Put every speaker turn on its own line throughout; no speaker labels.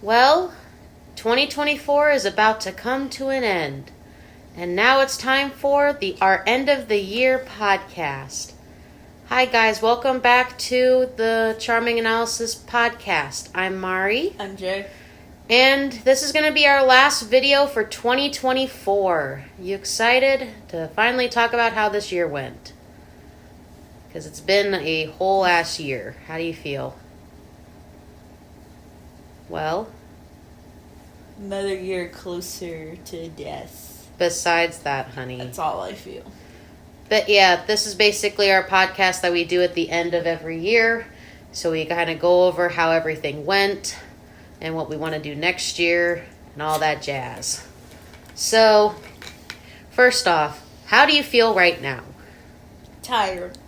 Well, 2024 is about to come to an end. And now it's time for our end of the year podcast. Hi guys, welcome back to the Charming Analysis podcast. I'm Mari.
I'm Jay.
And this is going to be our last video for 2024. You excited to finally talk about how this year went? Because it's been a whole ass year. How do you feel? Well,
another year closer to death.
Besides that, honey.
That's all I feel.
But yeah, this is basically our podcast that we do at the end of every year. So we kind of go over how everything went and what we want to do next year and all that jazz. So, first off, how do you feel right now?
Tired.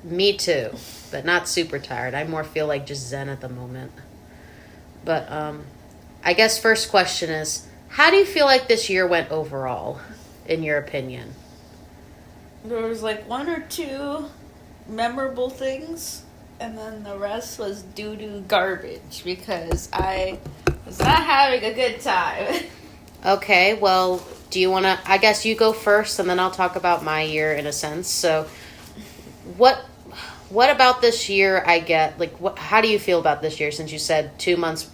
Me too, but not super tired. I more feel like just zen at the moment. But I guess first question is, how do you feel like this year went overall, in your opinion?
There was like one or two memorable things, and then the rest was doo-doo garbage because I was not having a good time.
Okay, well, do you want to... I guess you go first, and then I'll talk about my year in a sense. So, what about this year I get... how do you feel about this year, since you said 2 months...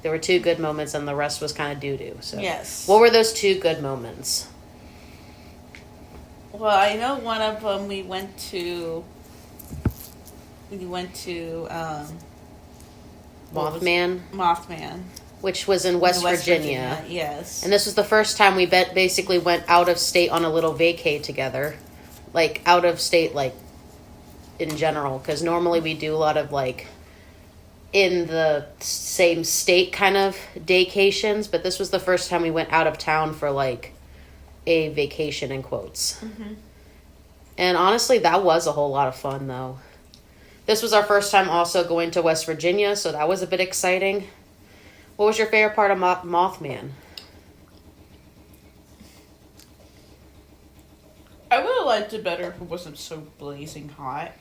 there were two good moments, and the rest was kind of doo-doo. So,
yes.
What were those two good moments?
Well, I know one of them we went to
Mothman, which was in West Virginia.
Yes.
And this was the first time we basically went out of state on a little vacay together. Like, out of state, like, in general. Because normally we do a lot of, like, in the same state kind of daycations. But this was the first time we went out of town for, like, a vacation in quotes.
Mm-hmm.
And honestly, that was a whole lot of fun, though. This was our first time also going to West Virginia, so that was a bit exciting. What was your favorite part of Mothman?
I would have liked it better if it wasn't so blazing hot.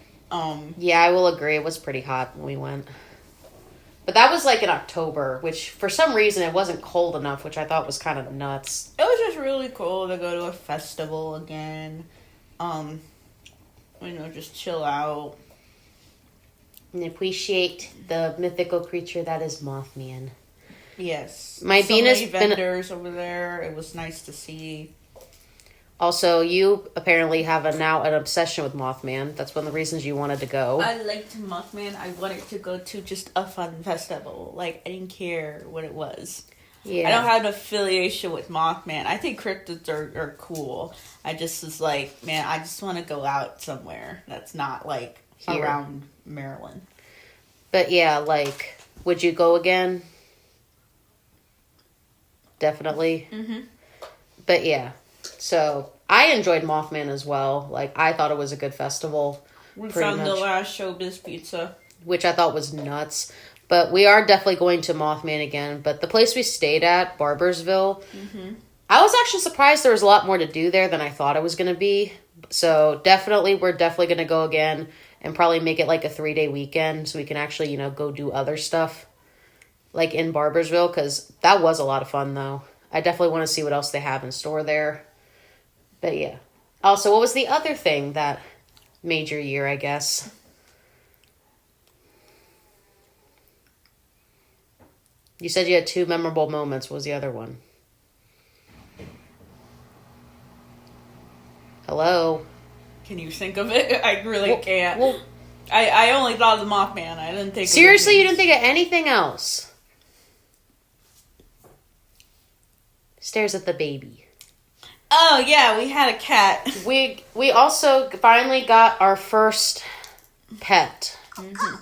Yeah, I will agree. It was pretty hot when we went. But that was like in October, which for some reason it wasn't cold enough, which I thought was kind of nuts.
It was just really cool to go to a festival again. Just chill out.
And appreciate the mythical creature that is Mothman.
Yes.
My Venus
many vendors over there. It was nice to see.
Also, you apparently have now an obsession with Mothman. That's one of the reasons you wanted to go.
I liked Mothman. I wanted to go to just a fun festival. Like, I didn't care what it was. Yeah. I don't have an affiliation with Mothman. I think cryptids are cool. I just was like, man, I just want to go out somewhere that's not, like, here. Around Maryland.
But yeah, like, would you go again? Definitely.
Mm-hmm.
But yeah. So, I enjoyed Mothman as well. Like, I thought it was a good festival.
We found the last Showbiz Pizza.
Which I thought was nuts. But we are definitely going to Mothman again. But the place we stayed at, Barbersville,
mm-hmm.
I was actually surprised there was a lot more to do there than I thought it was going to be. So, we're definitely going to go again and probably make it like a 3-day weekend so we can actually, go do other stuff. Like in Barbersville, because that was a lot of fun, though. I definitely want to see what else they have in store there. But yeah. Also, what was the other thing that made your year, I guess? You said you had two memorable moments. What was the other one? Hello?
Can you think of it? I really can't. Well, I only thought of the Mothman. I didn't think
seriously, you didn't think of anything else? Stares at the baby.
Oh, yeah, we had a cat.
We also finally got our first pet.
Mm-hmm.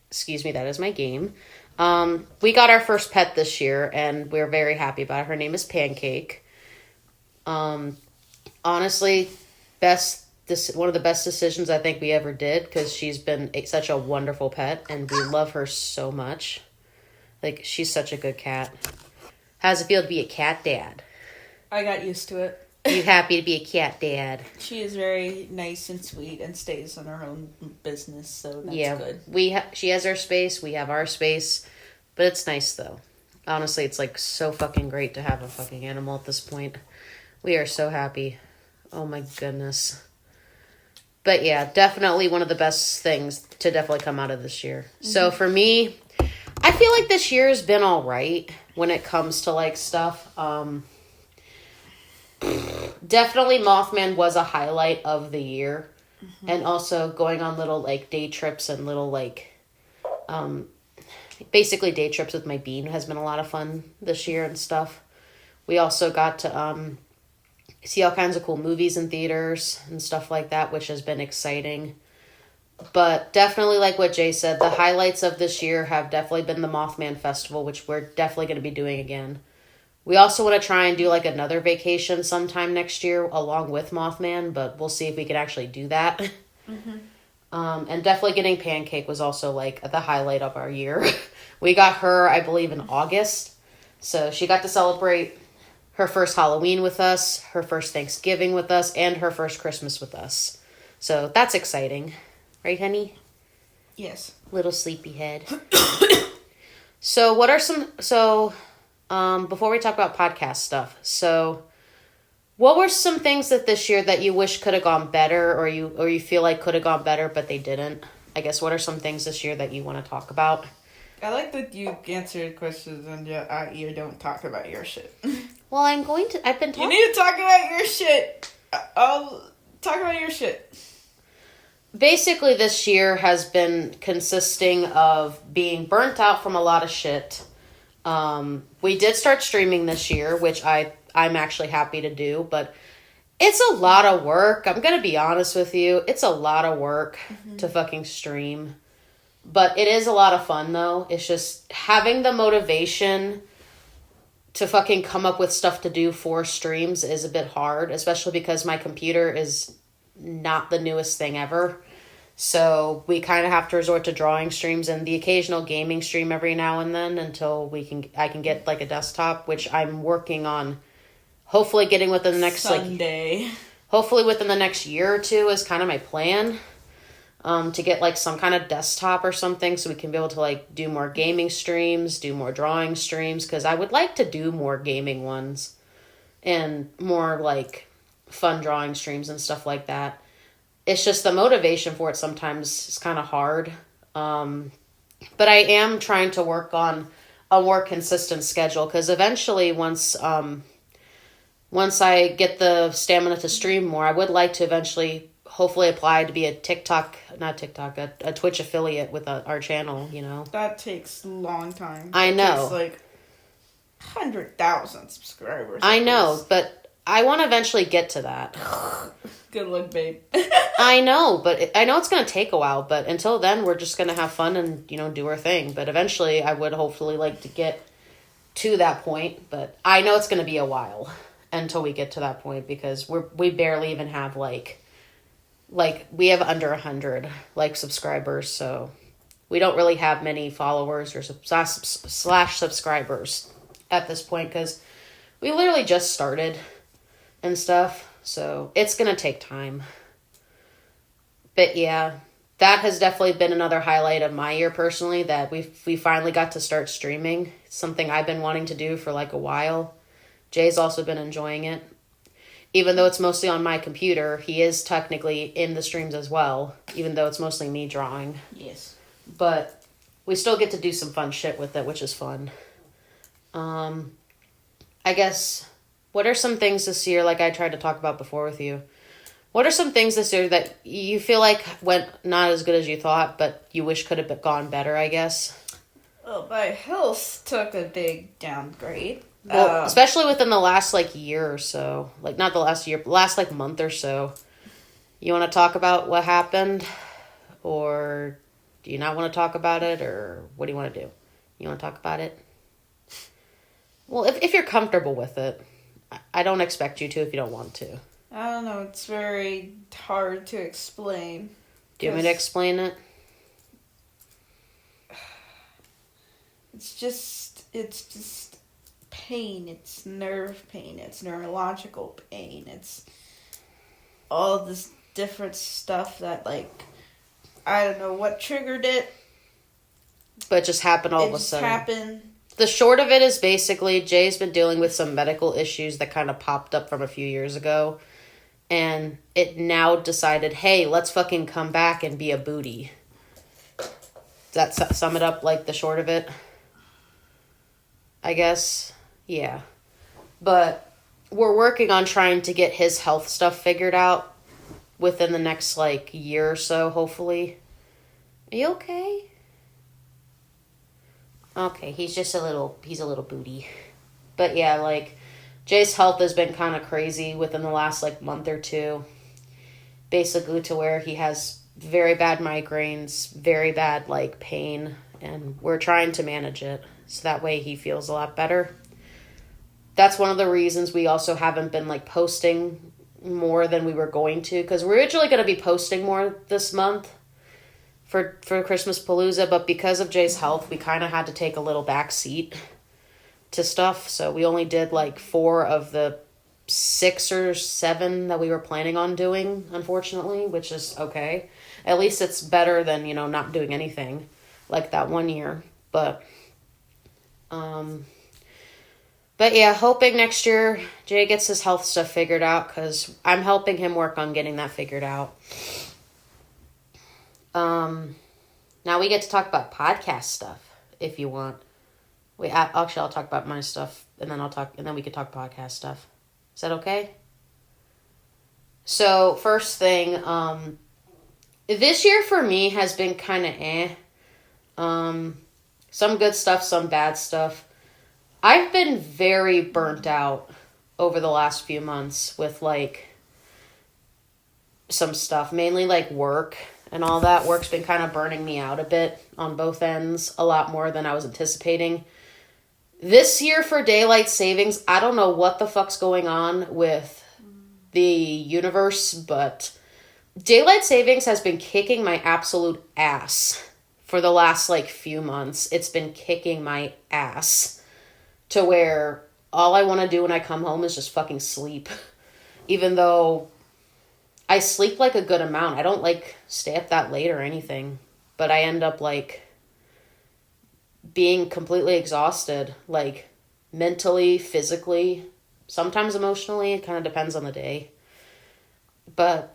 Excuse me, that is my game. We got our first pet this year, and we're very happy about it. Her name is Pancake. Honestly, one of the best decisions I think we ever did, because she's been such a wonderful pet, and we love her so much. Like, she's such a good cat. How does it feel to be a cat dad?
I got used to it.
You happy to be a cat dad?
She is very nice and sweet and stays on her own business, so that's good.
She has her space. We have our space. But it's nice, though. Honestly, it's like so fucking great to have a fucking animal at this point. We are so happy. Oh my goodness. But yeah, definitely one of the best things to definitely come out of this year. Mm-hmm. So for me, I feel like this year has been all right when it comes to like stuff. Definitely Mothman was a highlight of the year. Mm-hmm. And also going on little like day trips and little like basically day trips with my bean has been a lot of fun this year and stuff. We also got to see all kinds of cool movies in theaters and stuff like that, which has been exciting. But definitely, like what Jay said, the highlights of this year have definitely been the Mothman Festival, which we're definitely going to be doing again. We also want to try and do like another vacation sometime next year along with Mothman, but we'll see if we can actually do that. Mm-hmm. And definitely getting Pancake was also like the highlight of our year. We got her, I believe, in August. So she got to celebrate her first Halloween with us, her first Thanksgiving with us, and her first Christmas with us. So that's exciting. Right, honey?
Yes.
Little sleepyhead. So what are some... So, before we talk about podcast stuff, so what were some things that this year that you wish could have gone better or you feel like could have gone better but they didn't? I guess what are some things this year that you want to talk about?
I like that you answered questions and you don't talk about your shit.
Well, I've been talking...
You need to talk about your shit. I'll talk about your shit.
Basically, this year has been consisting of being burnt out from a lot of shit. We did start streaming this year, which I'm actually happy to do, but it's a lot of work. I'm going to be honest with you. It's a lot of work to fucking stream. But it is a lot of fun, though. It's just having the motivation to fucking come up with stuff to do for streams is a bit hard, especially because my computer is not the newest thing ever. So we kind of have to resort to drawing streams and the occasional gaming stream every now and then until I can get like a desktop, which I'm working on. Hopefully getting within the next
Sunday.
Hopefully within the next year or two is kind of my plan. To get like some kind of desktop or something so we can be able to like do more gaming streams, do more drawing streams, because I would like to do more gaming ones and more like fun drawing streams and stuff like that. It's just the motivation for it sometimes is kind of hard. But I am trying to work on a more consistent schedule because eventually once I get the stamina to stream more, I would like to eventually hopefully apply to be a Twitch affiliate with our channel, you know.
That takes a long time.
I know.
It takes like 100,000 subscribers.
I know, but I want to eventually get to that.
Good luck, babe.
I know, but I know it's going to take a while, but until then, we're just going to have fun and, you know, do our thing. But eventually, I would hopefully like to get to that point, but I know it's going to be a while until we get to that point because we barely even have like we have under 100 like subscribers, so we don't really have many followers or slash subscribers at this point because we literally just started and stuff, so it's gonna take time. But yeah, that has definitely been another highlight of my year personally, that we finally got to start streaming. It's something I've been wanting to do for like a while. Jay's also been enjoying it. Even though it's mostly on my computer, he is technically in the streams as well, even though it's mostly me drawing.
Yes.
But we still get to do some fun shit with it, which is fun. I guess, what are some things this year, like I tried to talk about before with you, what are some things this year that you feel like went not as good as you thought, but you wish could have gone better, I guess?
Well, my health took a big downgrade.
Well, especially within the last, like, year or so. Like, not the last year, but last, like, month or so. You want to talk about what happened? Or do you not want to talk about it? Or what do you want to do? You want to talk about it? Well, if you're comfortable with it. I don't expect you to if you don't want to.
I don't know. It's very hard to explain.
Do you want me to explain it?
It's just pain. It's nerve pain. It's neurological pain. It's all this different stuff that, like, I don't know what triggered it,
but it just happened all of a sudden. Happened. The short of it is basically Jay's been dealing with some medical issues that kind of popped up from a few years ago. And it now decided, hey, let's fucking come back and be a booty. Does that sum it up, like, the short of it? I guess. Yeah. But we're working on trying to get his health stuff figured out within the next, like, year or so, hopefully. Are you okay? Okay, he's a little booty. But yeah, like, Jay's health has been kind of crazy within the last, like, month or two. Basically to where he has very bad migraines, very bad, like, pain, and we're trying to manage it so that way he feels a lot better. That's one of the reasons we also haven't been, like, posting more than we were going to, because we're originally going to be posting more this month for Christmas Palooza, but because of Jay's health, we kind of had to take a little back seat to stuff, so we only did, like, 4 of the 6 or 7 that we were planning on doing, unfortunately, which is okay. At least it's better than, you know, not doing anything like that one year. But yeah, hoping next year Jay gets his health stuff figured out, because I'm helping him work on getting that figured out. Now we get to talk about podcast stuff, if you want. Wait, actually, I'll talk about my stuff, and then we can talk podcast stuff. Is that okay? So, first thing, this year for me has been kind of some good stuff, some bad stuff. I've been very burnt out over the last few months with, like, some stuff, mainly, like, work and all that. Work's been kind of burning me out a bit on both ends, a lot more than I was anticipating. This year for daylight savings, I don't know what the fuck's going on with the universe, but daylight savings has been kicking my absolute ass for the last, like, few months. It's been kicking my ass to where all I want to do when I come home is just fucking sleep. Even though I sleep, like, a good amount. I don't, like, stay up that late or anything, but I end up, like, being completely exhausted, like, mentally, physically, sometimes emotionally. It kind of depends on the day. But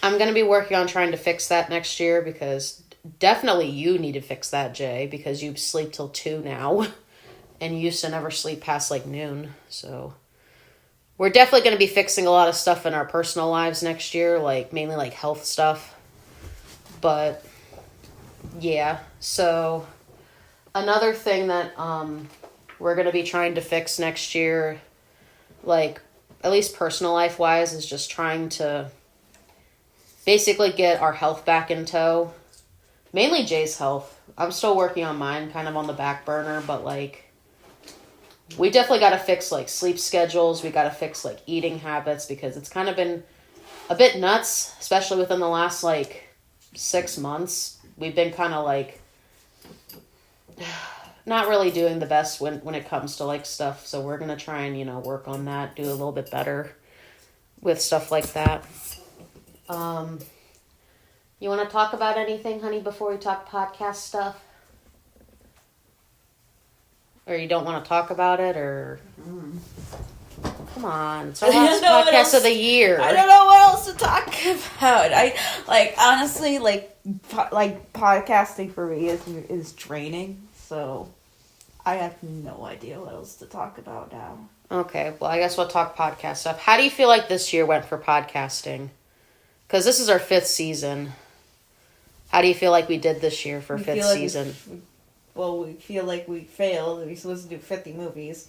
I'm going to be working on trying to fix that next year, because definitely you need to fix that, Jay, because you sleep till 2 now, and you used to never sleep past, like, noon. So we're definitely going to be fixing a lot of stuff in our personal lives next year, like, mainly, like, health stuff. But yeah, so another thing that we're going to be trying to fix next year, like, at least personal life wise, is just trying to basically get our health back in tow. Mainly Jay's health. I'm still working on mine, kind of on the back burner, but, like, we definitely got to fix, like, sleep schedules. We got to fix, like, eating habits, because it's kind of been a bit nuts, especially within the last, like, 6 months. We've been kind of, like, not really doing the best when it comes to, like, stuff. So we're going to try and, you know, work on that, do a little bit better with stuff like that. You want to talk about anything, honey, before we talk podcast stuff? Or you don't want to talk about it, or... Come on, it's our last podcast of the year.
I don't know what else to talk about. I, like, honestly, like podcasting for me is draining, so I have no idea what else to talk about now.
Okay, well, I guess we'll talk podcast stuff. How do you feel like this year went for podcasting? Because this is our 5th season. How do you feel like we did this year for 5th season?
We feel like we failed. We were supposed to do 50 movies.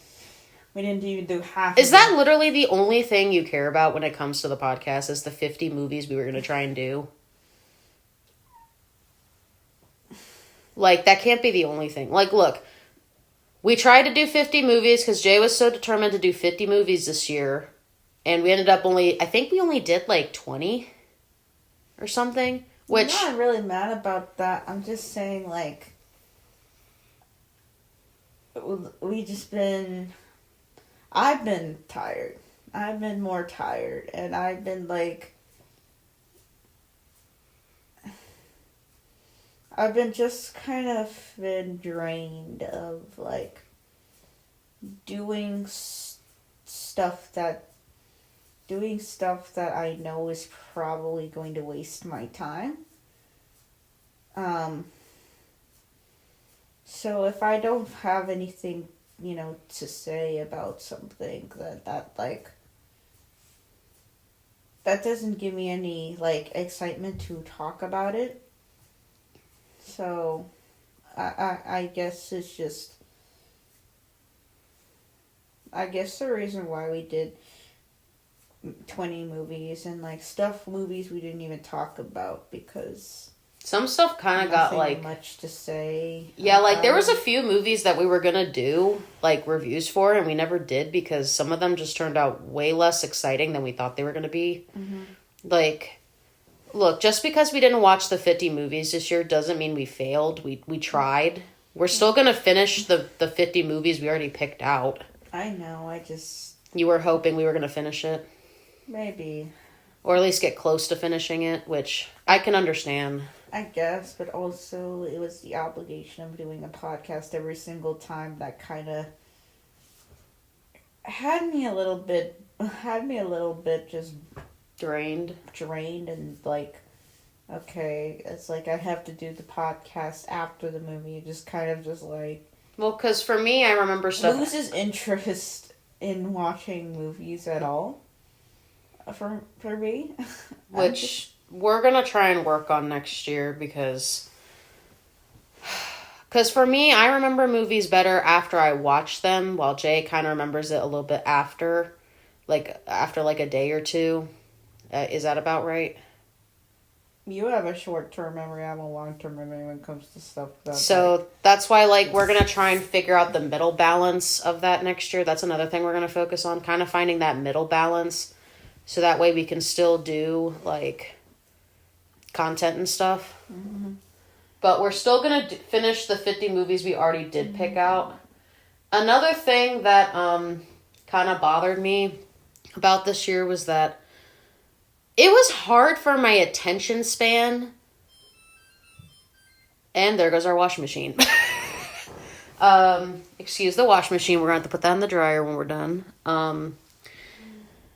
We didn't even do half.
Is that literally the only thing you care about when it comes to the podcast, is the 50 movies we were going to try and do? Like, that can't be the only thing. Like, look, we tried to do 50 movies because Jay was so determined to do 50 movies this year. And we ended up I think we only did, like, 20 or something. Which,
I'm not really mad about that. I'm just saying, like, I've been tired. I've been more tired. And I've been, like, I've been just kind of been drained of, like, doing stuff that I know is probably going to waste my time. So if I don't have anything, to say about something that doesn't give me any, like, excitement to talk about it. So I guess it's just, I guess the reason why we did 20 movies and, like, movies we didn't even talk about, because
some stuff kind of got, like,
much to say.
Yeah, like, there was a few movies that we were gonna do, like, reviews for, and we never did because some of them just turned out way less exciting than we thought they were gonna be.
Mm-hmm.
Like, look, just because we didn't watch the 50 movies this year doesn't mean we failed. We tried. We're still gonna finish the 50 movies we already picked out.
I know,
You were hoping we were gonna finish it?
Maybe.
Or at least get close to finishing it, which I can understand.
I guess, but also it was the obligation of doing a podcast every single time that kind of had me a little bit just
drained
and, like, okay, it's like I have to do the podcast after the movie. It just kind of just, like,
well, because for me, I remember stuff
loses interest in watching movies at all. For me,
which we're gonna try and work on next year, because for me, I remember movies better after I watch them, while Jay kind of remembers it a little bit after a day or two. Is that about right?
You have a short-term memory. I have a long-term memory when it comes to stuff.
So that's why, like, we're gonna try and figure out the middle balance of that next year. That's another thing we're gonna focus on, kind of finding that middle balance. So that way we can still do, like, content and stuff.
Mm-hmm.
But we're still going to finish the 50 movies we already did pick out. Another thing that kind of bothered me about this year was that it was hard for my attention span. And there goes our washing machine. Excuse the washing machine. We're going to have to put that in the dryer when we're done.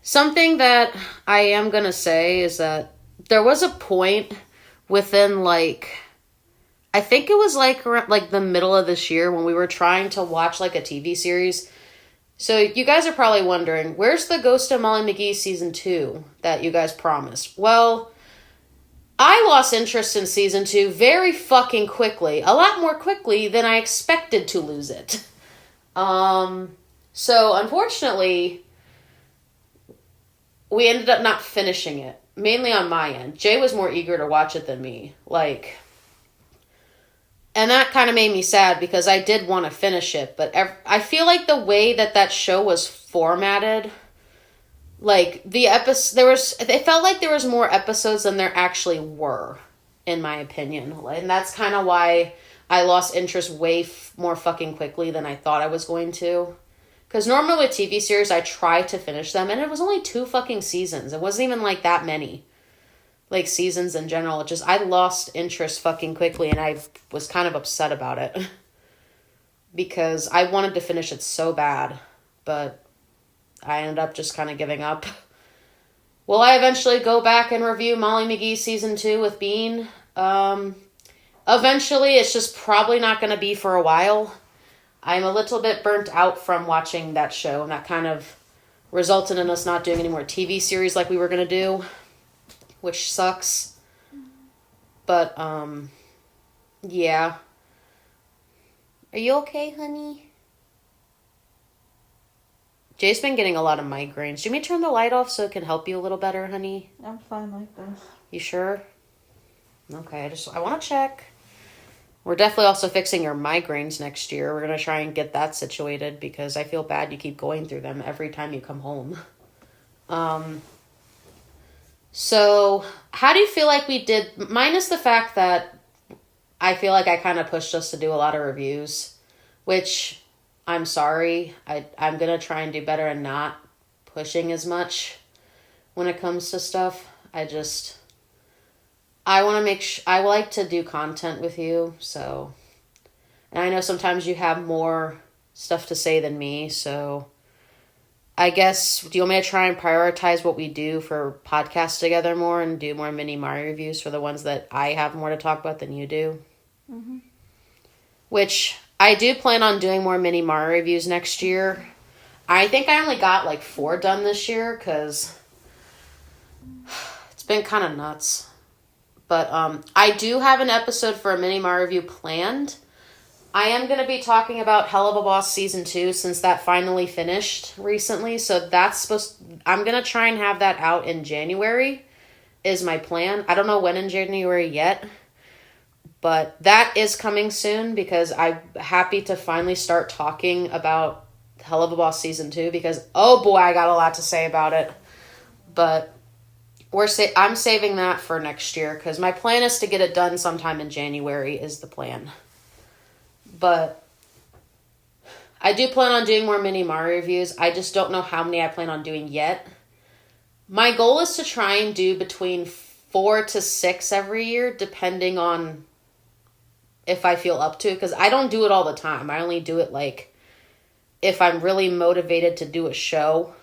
Something that I am going to say is that there was a point within, like, I think it was around, like, the middle of this year when we were trying to watch, like, a TV series. So you guys are probably wondering, where's the Ghost of Molly McGee season 2 that you guys promised? Well, I lost interest in season 2 very fucking quickly. A lot more quickly than I expected to lose it. So unfortunately, we ended up not finishing it, mainly on my end. Jay was more eager to watch it than me. Like, and that kind of made me sad because I did want to finish it. But I feel like the way that show was formatted, like, it felt like there was more episodes than there actually were, in my opinion. And that's kind of why I lost interest way more fucking quickly than I thought I was going to. Because normally with TV series, I try to finish them, and it was only 2 fucking seasons. It wasn't even, like, that many, like, seasons in general. It just, I lost interest fucking quickly, and I was kind of upset about it. Because I wanted to finish it so bad, but I ended up just kind of giving up. Will I eventually go back and review Molly McGee season 2 with Bean? Eventually, it's just probably not going to be for a while. I'm a little bit burnt out from watching that show, and that kind of resulted in us not doing any more TV series like we were going to do, which sucks. But, yeah. Are you okay, honey? Jay's been getting a lot of migraines. Do you want me to turn the light off so it can help you a little better, honey?
I'm fine like this.
You sure? Okay, I want to check. We're definitely also fixing your migraines next year. We're going to try and get that situated because I feel bad you keep going through them every time you come home. So, how do you feel like we did, minus the fact that I feel like I kind of pushed us to do a lot of reviews, which I'm sorry. I'm going to try and do better and not pushing as much when it comes to stuff. I want to I like to do content with you, so. And I know sometimes you have more stuff to say than me, so. I guess, do you want me to try and prioritize what we do for podcasts together more and do more mini Mario reviews for the ones that I have more to talk about than you do? Mm-hmm. Which, I do plan on doing more mini Mario reviews next year. I think I only got like 4 done this year because it's been kind of nuts. But I do have an episode for a mini Mario review planned. I am going to be talking about Hell of a Boss Season 2 since that finally finished recently. So I'm going to try and have that out in January is my plan. I don't know when in January yet. But that is coming soon because I'm happy to finally start talking about Hell of a Boss Season 2 because, oh boy, I got a lot to say about it. But I'm saving that for next year because my plan is to get it done sometime in January is the plan. But I do plan on doing more mini Mario reviews. I just don't know how many I plan on doing yet. My goal is to try and do between 4 to 6 every year, depending on if I feel up to it. Because I don't do it all the time. I only do it like if I'm really motivated to do a show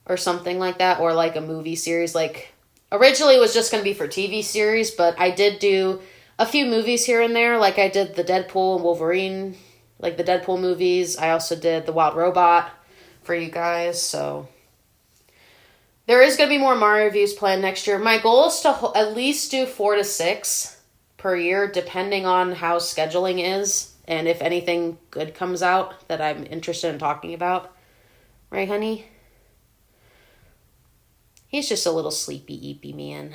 or something like that. Or like a movie series. Like originally it was just going to be for TV series, but I did do a few movies here and there, like I did the Deadpool and Wolverine, like the Deadpool movies. I also did the Wild Robot for you guys, so. There is going to be more Mario reviews planned next year. My goal is to at least do 4 to 6 per year, depending on how scheduling is, and if anything good comes out that I'm interested in talking about. Right, honey? He's just a little sleepy-eepy man,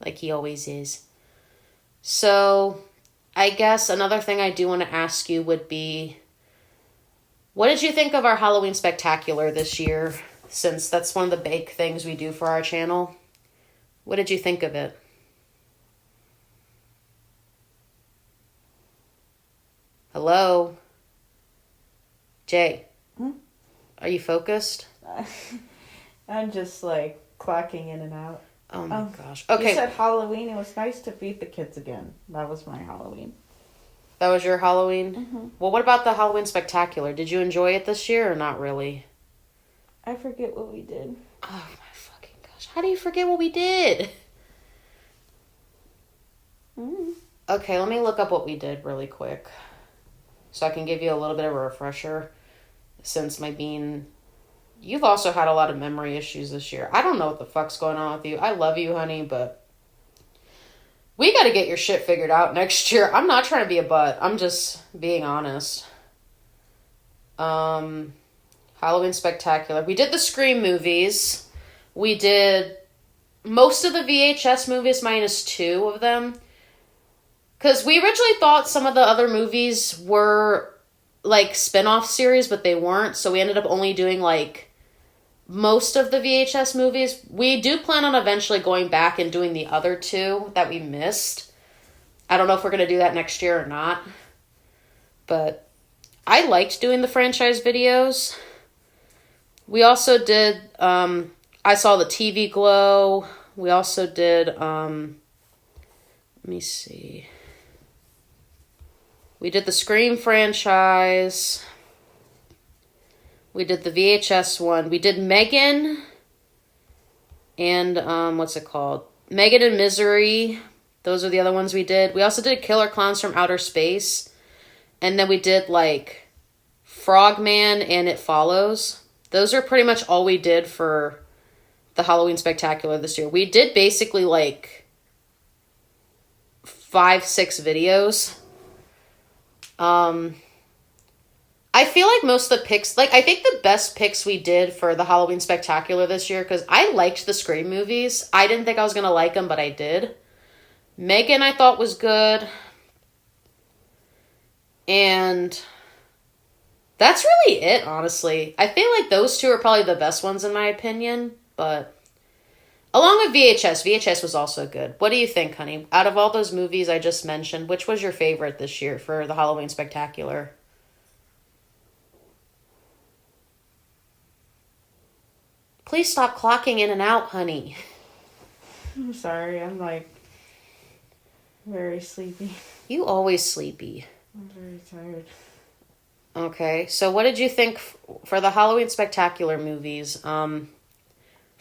like he always is. So, I guess another thing I do want to ask you would be, what did you think of our Halloween Spectacular this year? Since that's one of the big things we do for our channel. What did you think of it? Hello? Jay? Are you focused?
I'm just like clocking in and out.
Oh my gosh. Okay.
You said Halloween. It was nice to feed the kids again. That was my Halloween.
That was your Halloween?
Mm-hmm.
Well, what about the Halloween Spectacular? Did you enjoy it this year or not really?
I forget what we did.
Oh my fucking gosh. How do you forget what we did?
Mm-hmm.
Okay, let me look up what we did really quick. So I can give you a little bit of a refresher. Since you've also had a lot of memory issues this year. I don't know what the fuck's going on with you. I love you, honey, but we got to get your shit figured out next year. I'm not trying to be a butt. I'm just being honest. Halloween Spectacular. We did the Scream movies. We did most of the VHS movies minus 2 of them. Because we originally thought some of the other movies were like spin-off series, but they weren't. So we ended up only doing like most of the VHS movies. We do plan on eventually going back and doing the other 2 that we missed. I don't know if we're going to do that next year or not. But I liked doing the franchise videos. We also did, I saw the TV Glow. We also did, let me see. We did the Scream franchise. We did the VHS one. We did Megan and, what's it called? Megan and Misery. Those are the other ones we did. We also did Killer Clowns from Outer Space. And then we did, like, Frogman and It Follows. Those are pretty much all we did for the Halloween Spectacular this year. We did basically, like, 5-6 videos. I feel like most of the picks, like, I think the best picks we did for the Halloween Spectacular this year, because I liked the Scream movies. I didn't think I was going to like them, but I did. Megan, I thought, was good. And that's really it, honestly. I feel like those 2 are probably the best ones in my opinion, but along with VHS was also good. What do you think, honey? Out of all those movies I just mentioned, which was your favorite this year for the Halloween Spectacular? Please stop clocking in and out, honey.
I'm sorry. I'm like Very sleepy.
You always sleepy.
I'm very tired.
Okay, so what did you think for the Halloween Spectacular movies for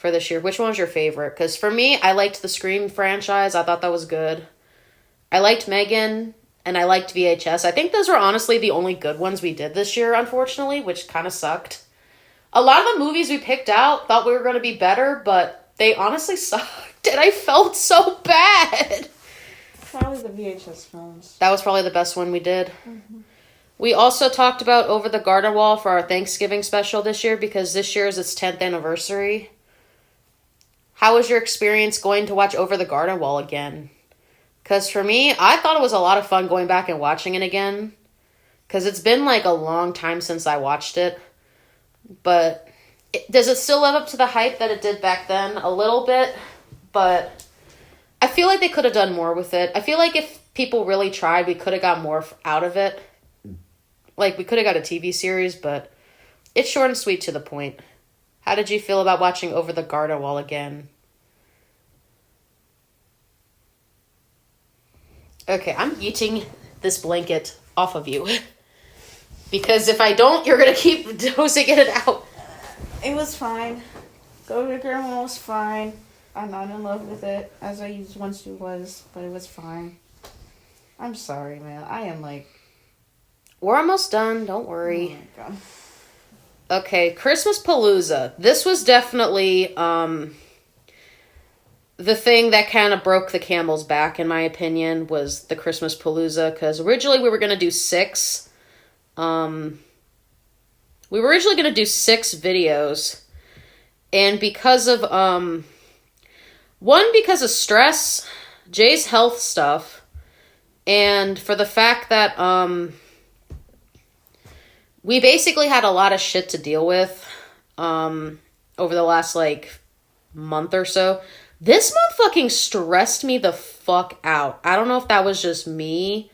this year? Which one was your favorite? Because for me, I liked the Scream franchise. I thought that was good. I liked Megan, and I liked VHS. I think those were honestly the only good ones we did this year, unfortunately, which kind of sucked. A lot of the movies we picked out thought we were going to be better, but they honestly sucked, and I felt so bad.
Probably the VHS films.
That was probably the best one we did. Mm-hmm. We also talked about Over the Garden Wall for our Thanksgiving special this year because this year is its 10th anniversary. How was your experience going to watch Over the Garden Wall again? Because for me, I thought it was a lot of fun going back and watching it again. Because it's been like a long time since I watched it. But does it still live up to the hype that it did back then? A little bit. But I feel like they could have done more with it. I feel like if people really tried, we could have got more out of it. Like, we could have got a TV series, but it's short and sweet to the point. How did you feel about watching Over the Garden Wall again? Okay, I'm yeeting this blanket off of you. Because if I don't, you're going to keep dosing it out.
It was fine. Go to Grandma was fine. I'm not in love with it, as I once was, but it was fine. I'm sorry, man. I am like...
We're almost done. Don't worry.
Oh my God.
Okay, Christmas Palooza. This was definitely the thing that kind of broke the camel's back, in my opinion, was the Christmas Palooza. Because originally we were going to do 6. We were originally going to do 6 videos. And because of, because of stress, Jay's health stuff, and for the fact that, we basically had a lot of shit to deal with over the last, month or so. This month fucking stressed me the fuck out. I don't know if that was just me,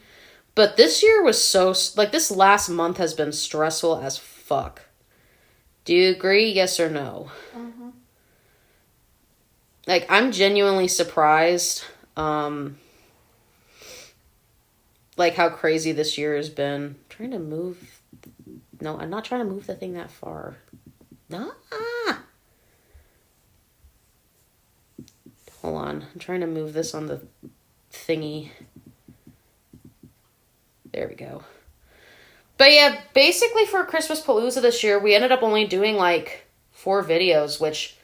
but this year was so... this last month has been stressful as fuck. Do you agree? Yes or no?
Mm-hmm.
I'm genuinely surprised, how crazy this year has been. I'm trying to move... No, I'm not trying to move the thing that far. Hold on. I'm trying to move this on the thingy. There we go. But yeah, basically for Christmas Palooza this year, we ended up only doing 4 videos, which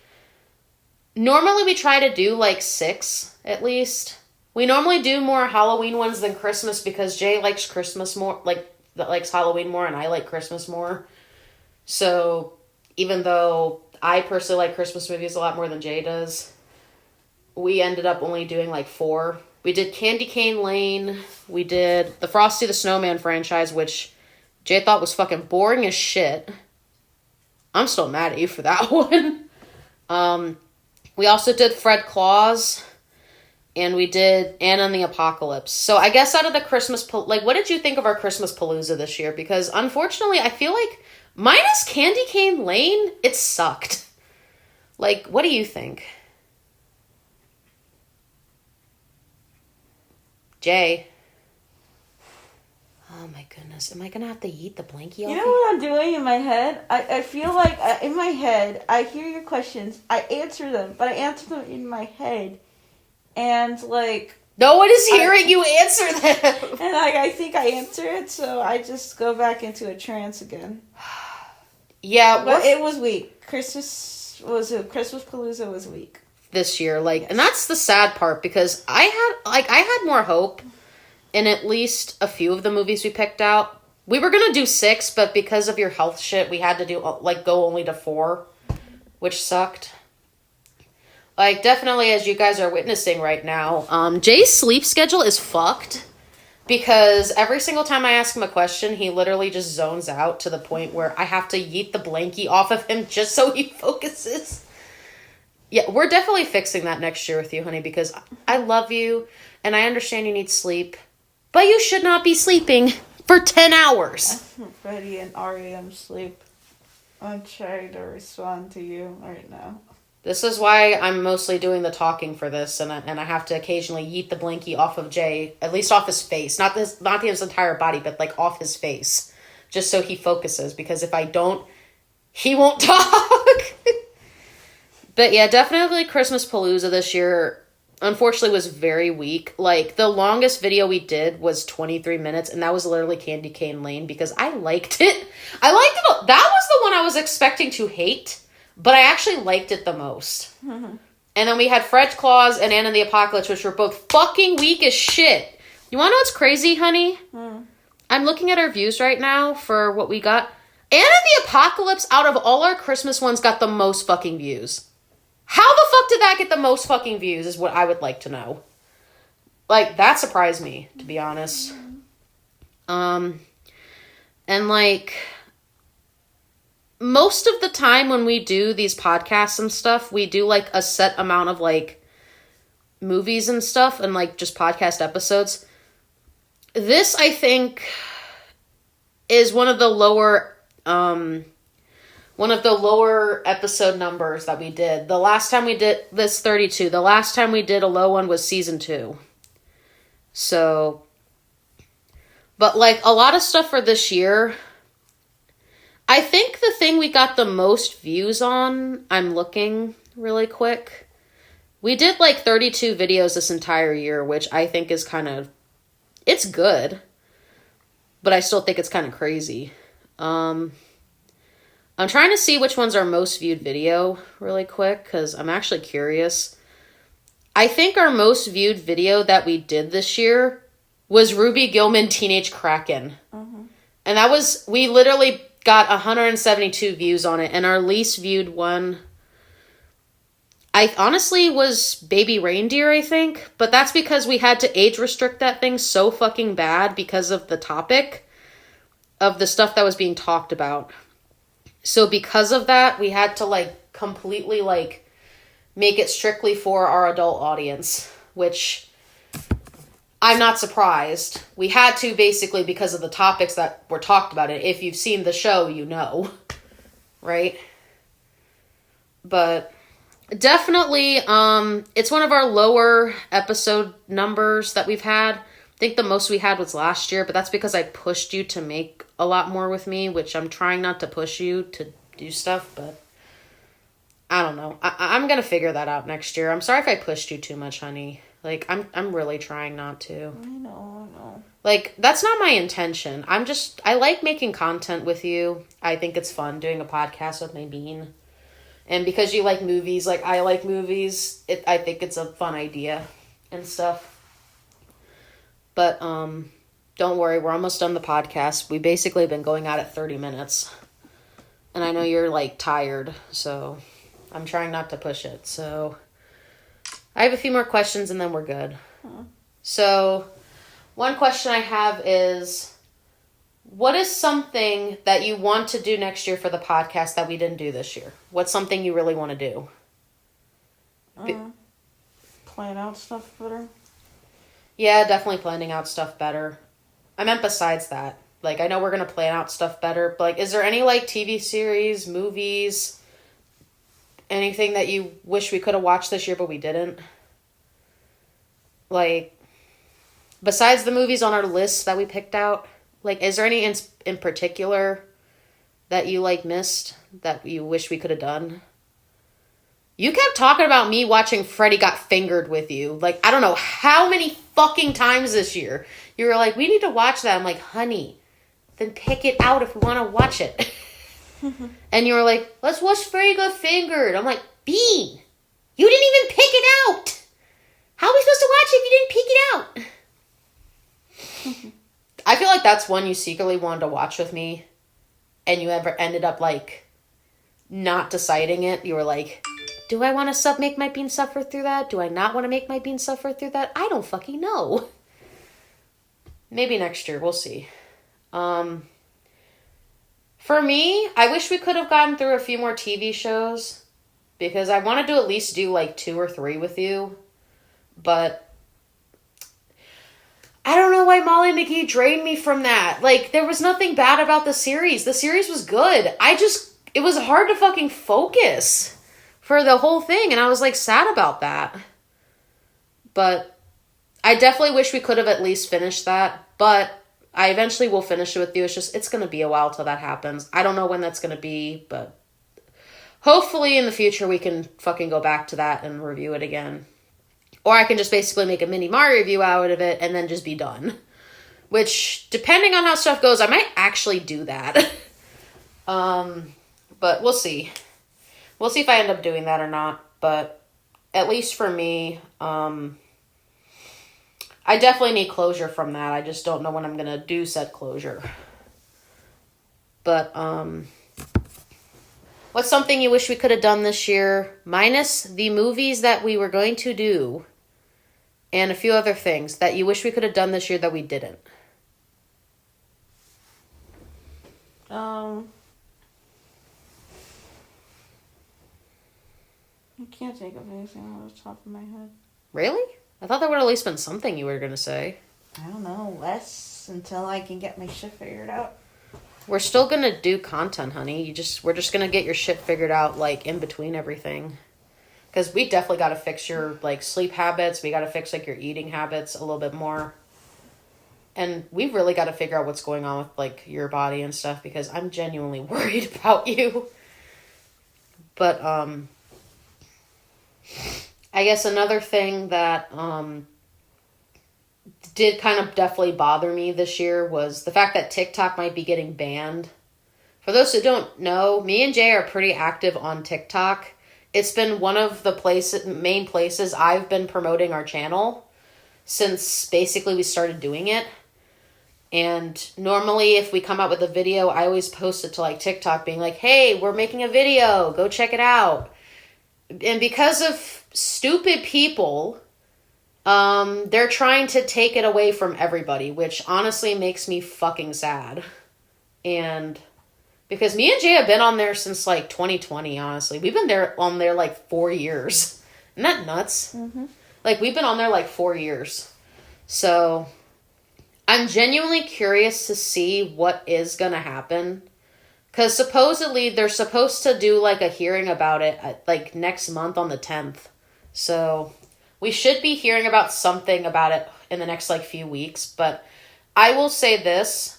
normally we try to do 6 at least. We normally do more Halloween ones than Christmas because Jay likes Christmas more, that likes Halloween more, and I like Christmas more. So, even though I personally like Christmas movies a lot more than Jay does, we ended up only doing 4. We did Candy Cane Lane. We did the Frosty the Snowman franchise, which Jay thought was fucking boring as shit. I'm still mad at you for that one. We also did Fred Claus. And we did Anna and the Apocalypse. So I guess out of the Christmas... what did you think of our Christmas Palooza this year? Because unfortunately, I feel like minus Candy Cane Lane, it sucked. What do you think? Jay? Oh my goodness. Am I going to have to yeet the blankie off?
You know what I'm doing in my head? I feel like in my head, I hear your questions. I answer them, but I answer them in my head. And,
no one is hearing you answer them!
And, I think I answer it, so I just go back into a trance again.
Yeah.
But it was weak. Christmas Palooza was weak.
This year, yes. And that's the sad part, because I had more hope in at least a few of the movies we picked out. We were gonna do 6, but because of your health shit, we had to do, go only to 4, which sucked. Definitely, as you guys are witnessing right now, Jay's sleep schedule is fucked because every single time I ask him a question, he literally just zones out to the point where I have to yeet the blankie off of him just so he focuses. Yeah, we're definitely fixing that next year with you, honey, because I love you and I understand you need sleep, but you should not be sleeping for 10 hours.
I'm ready in REM sleep. I'm trying to respond to you right now.
This is why I'm mostly doing the talking for this, and I have to occasionally yeet the blinky off of Jay, at least off his face, not his entire body, but like off his face, just so he focuses. Because if I don't, he won't talk. But yeah, definitely Christmas Palooza this year, unfortunately, was very weak. Like the longest video we did was 23 minutes, and that was literally Candy Cane Lane because I liked it. I liked it. That was the one I was expecting to hate. But I actually liked it the most. Mm-hmm. And then we had Fred Claus and Anna and the Apocalypse, which were both fucking weak as shit. You want to know what's crazy, honey? I'm looking at our views right now for what we got. Anna and the Apocalypse, out of all our Christmas ones, got the most fucking views. How the fuck did that get the most fucking views is what I would like to know. Like, that surprised me, to be honest. And like... most of the time when we do these podcasts and stuff, we do like a set amount of like movies and stuff and like just podcast episodes. This, I think, is one of the lower episode numbers that we did. The last time we did this 32. The last time we did a low one was season 2. So, but like a lot of stuff for this year, I think the thing we got the most views on, I'm looking really quick. We did like 32 videos this entire year, which I think is kind of, it's good, but I still think it's kind of crazy. I'm trying to see which one's our most viewed video really quick, because I'm actually curious. I think our most viewed video that we did this year was Ruby Gilman Teenage Kraken. Mm-hmm. And that was, we literally got 172 views on it, and our least viewed one, I honestly was Baby Reindeer, I think, but that's because we had to age restrict that thing so fucking bad because of the topic of the stuff that was being talked about. So because of that, we had to like completely like make it strictly for our adult audience, which I'm not surprised. We had to basically because of the topics that were talked about it. If you've seen the show, you know, right? But definitely, it's one of our lower episode numbers that we've had. I think the most we had was last year, but that's because I pushed you to make a lot more with me, which I'm trying not to push you to do stuff, but I don't know. I'm going to figure that out next year. I'm sorry if I pushed you too much, honey. Like, I'm really trying not to.
I know.
Like, that's not my intention. I like making content with you. I think it's fun doing a podcast with my bean. And because you like movies, like I like movies, I think it's a fun idea and stuff. But, don't worry, we're almost done the podcast. We basically have been going at it 30 minutes. And I know you're, like, tired, so I'm trying not to push it, so I have a few more questions and then we're good. So, one question I have is, what is something that you want to do next year for the podcast that we didn't do this year? What's something you really want to do?
Plan out stuff better.
Yeah, definitely planning out stuff better. I meant besides that. Like, I know we're going to plan out stuff better, but, like, is there any, like, TV series, movies, anything that you wish we could have watched this year but we didn't? Like, besides the movies on our list that we picked out, like, is there any in particular that you, like, missed that you wish we could have done? You kept talking about me watching Freddy Got Fingered with you. Like, I don't know how many fucking times this year. You were like, we need to watch that. I'm like, honey, then pick it out if we want to watch it. And you were like, let's watch Freddy Got Fingered. I'm like, Bean, you didn't even pick it out. How are we supposed to watch it if you didn't pick it out? I feel like that's one you secretly wanted to watch with me, and you ever ended up, like, not deciding it. You were like, do I want to make my bean suffer through that? Do I not want to make my bean suffer through that? I don't fucking know. Maybe next year. We'll see. For me, I wish we could have gotten through a few more TV shows, because I wanted to at least do, like, 2 or 3 with you. But I don't know why Molly McGee drained me from that. Like, there was nothing bad about the series. The series was good. It was hard to fucking focus for the whole thing. And I was, like, sad about that. But I definitely wish we could have at least finished that. But I eventually will finish it with you. It's going to be a while till that happens. I don't know when that's going to be, but hopefully in the future we can fucking go back to that and review it again. Or I can just basically make a mini Mario review out of it and then just be done. Which, depending on how stuff goes, I might actually do that. But we'll see. We'll see if I end up doing that or not. But at least for me, I definitely need closure from that. I just don't know when I'm going to do said closure. But, what's something you wish we could have done this year? Minus the movies that we were going to do. And a few other things that you wish we could have done this year that we didn't.
I can't think of anything off the top of my head.
Really? I thought that would at least been something you were going to say.
I don't know. Less until I can get my shit figured out.
We're still going to do content, honey. We're just going to get your shit figured out, like, in between everything. Because we definitely got to fix your, like, sleep habits. We got to fix, like, your eating habits a little bit more. And we really got to figure out what's going on with, like, your body and stuff. Because I'm genuinely worried about you. But, I guess another thing that did kind of definitely bother me this year was the fact that TikTok might be getting banned. For those who don't know, me and Jay are pretty active on TikTok. It's been one of the main places I've been promoting our channel since basically we started doing it. And normally if we come out with a video, I always post it to like TikTok being like, hey, we're making a video, go check it out. And because of stupid people, they're trying to take it away from everybody, which honestly makes me fucking sad. And because me and Jay have been on there since like 2020, honestly. We've been on there like 4 years. Isn't that nuts? Mm-hmm. Like, we've been on there like 4 years. So I'm genuinely curious to see what is going to happen. Because supposedly they're supposed to do like a hearing about it like next month on the 10th. So we should be hearing about something about it in the next like few weeks. But I will say this.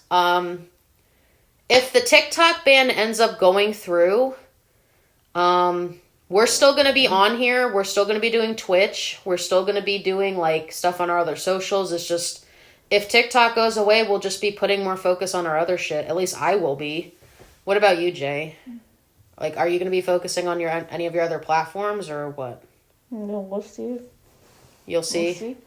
If the TikTok ban ends up going through, we're still going to be on here. We're still going to be doing Twitch. We're still going to be doing like stuff on our other socials. It's just, if TikTok goes away, we'll just be putting more focus on our other shit. At least I will be. What about you, Jay? Like, are you going to be focusing on any of your other platforms or what?
No, we'll see.
You'll see?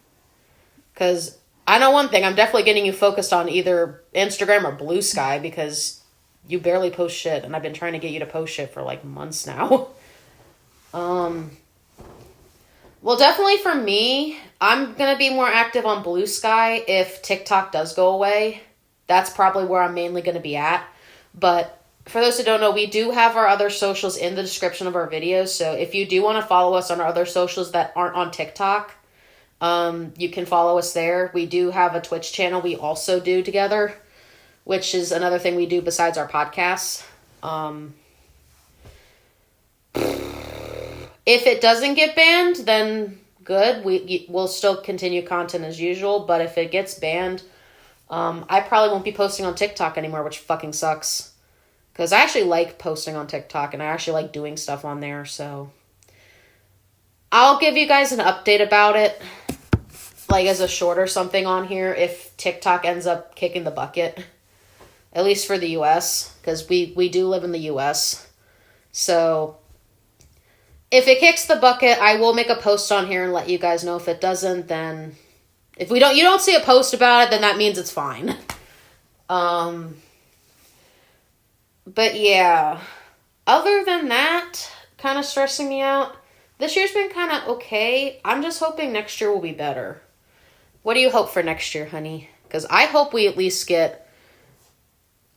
Because I know one thing. I'm definitely getting you focused on either Instagram or Blue Sky because you barely post shit. And I've been trying to get you to post shit for like months now. Well, definitely for me, I'm going to be more active on Blue Sky if TikTok does go away. That's probably where I'm mainly going to be at. But for those who don't know, we do have our other socials in the description of our videos. So if you do want to follow us on our other socials that aren't on TikTok, you can follow us there. We do have a Twitch channel we also do together, which is another thing we do besides our podcasts. If it doesn't get banned, then good. We'll still continue content as usual. But if it gets banned, I probably won't be posting on TikTok anymore, which fucking sucks. Because I actually like posting on TikTok, and I actually like doing stuff on there, so I'll give you guys an update about it, like as a short or something on here, if TikTok ends up kicking the bucket, at least for the U.S., because we do live in the U.S., so if it kicks the bucket, I will make a post on here and let you guys know. If it doesn't, then if you don't see a post about it, then that means it's fine. But yeah, other than that, kind of stressing me out. This year's been kind of okay. I'm just hoping next year will be better. What do you hope for next year, honey? Because I hope we at least get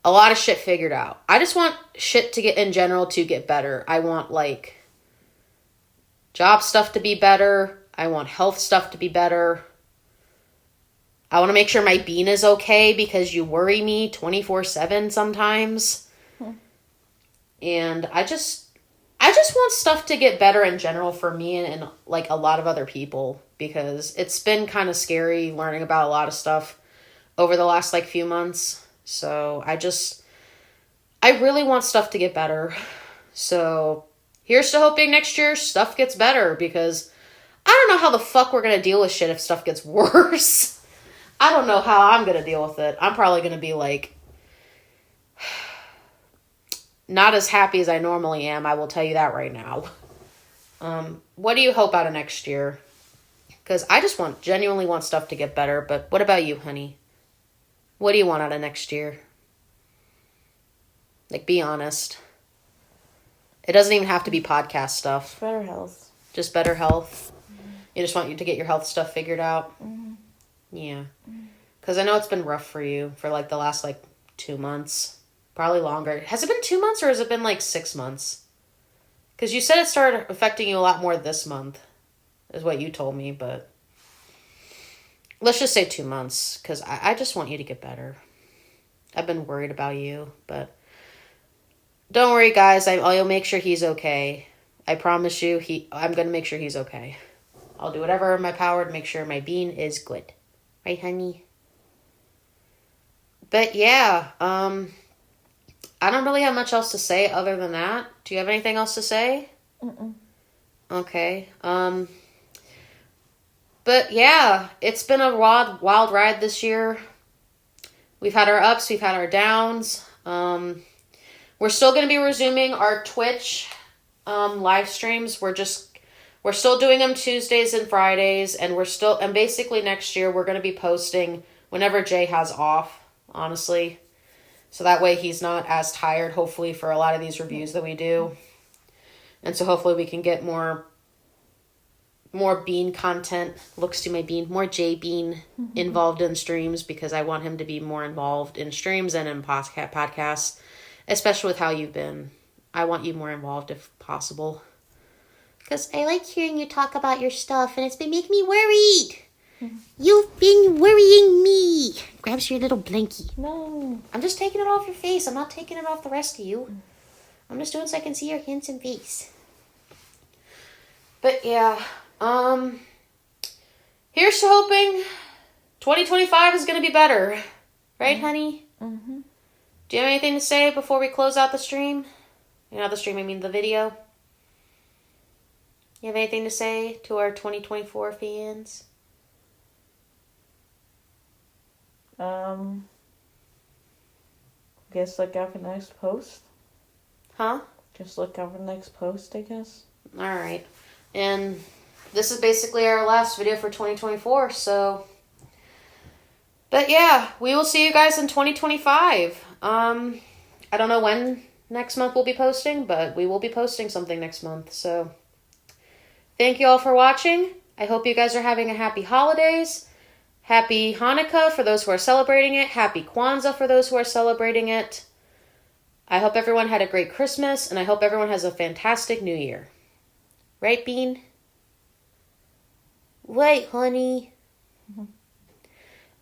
a lot of shit figured out. I just want shit to get, in general, to get better. I want, like, job stuff to be better. I want health stuff to be better. I want to make sure my bean is okay because you worry me 24/7 sometimes. And I I just want stuff to get better in general for me and like a lot of other people, because it's been kind of scary learning about a lot of stuff over the last like few months. So I really want stuff to get better. So here's to hoping next year stuff gets better, because I don't know how the fuck we're going to deal with shit if stuff gets worse. I don't know how I'm going to deal with it. I'm probably going to be like not as happy as I normally am. I will tell you that right now. What do you hope out of next year? Because I just genuinely want stuff to get better. But what about you, honey? What do you want out of next year? Like, be honest. It doesn't even have to be podcast stuff.
Better health.
Just better health. Mm-hmm. You just want you to get your health stuff figured out.
Mm-hmm.
Yeah. Because I know it's been rough for you for like the last like 2 months. Probably longer. Has it been 2 months or has it been like 6 months? Because you said it started affecting you a lot more this month, is what you told me, but let's just say 2 months, because I just want you to get better. I've been worried about you, but don't worry, guys. I'll make sure he's okay. I promise you, I'm going to make sure he's okay. I'll do whatever in my power to make sure my bean is good. Right, honey? But yeah, I don't really have much else to say other than that. Do you have anything else to say?
Mm-mm.
Okay. But yeah, it's been a wild ride this year. We've had our ups, we've had our downs. We're still going to be resuming our Twitch live streams. We're still doing them Tuesdays and Fridays, and basically next year we're going to be posting whenever Jay has off, honestly. So that way he's not as tired, hopefully, for a lot of these reviews that we do. And so hopefully we can get more Bean content, looks to my Bean, more Jay Bean involved in streams, because I want him to be more involved in streams and in podcasts, especially with how you've been. I want you more involved if possible. Because I like hearing you talk about your stuff, and it's been making me worried. You've been worrying me. Grabs your little blankie.
No.
I'm just taking it off your face. I'm not taking it off the rest of you. I'm just doing so I can see your handsome face. But yeah, here's to hoping 2025 is going to be better. Right, honey?
Mm-hmm.
Do you have anything to say before we close out the stream? Not the stream, I mean the video. You have anything to say to our 2024 fans?
Guess look out for the next post.
Huh?
Just look out for the next post, I guess.
Alright. And this is basically our last video for 2024, so... But yeah, we will see you guys in 2025. I don't know when next month we'll be posting, but we will be posting something next month, so... Thank you all for watching. I hope you guys are having a happy holidays. Happy Hanukkah for those who are celebrating it. Happy Kwanzaa for those who are celebrating it. I hope everyone had a great Christmas, and I hope everyone has a fantastic New Year. Right, Bean? Right, honey. Mm-hmm.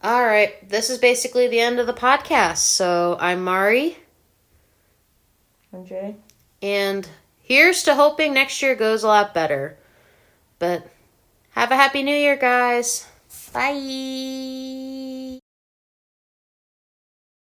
All right, this is basically the end of the podcast. So I'm Mari.
I'm Jay.
And here's to hoping next year goes a lot better. But have a happy New Year, guys. Bye.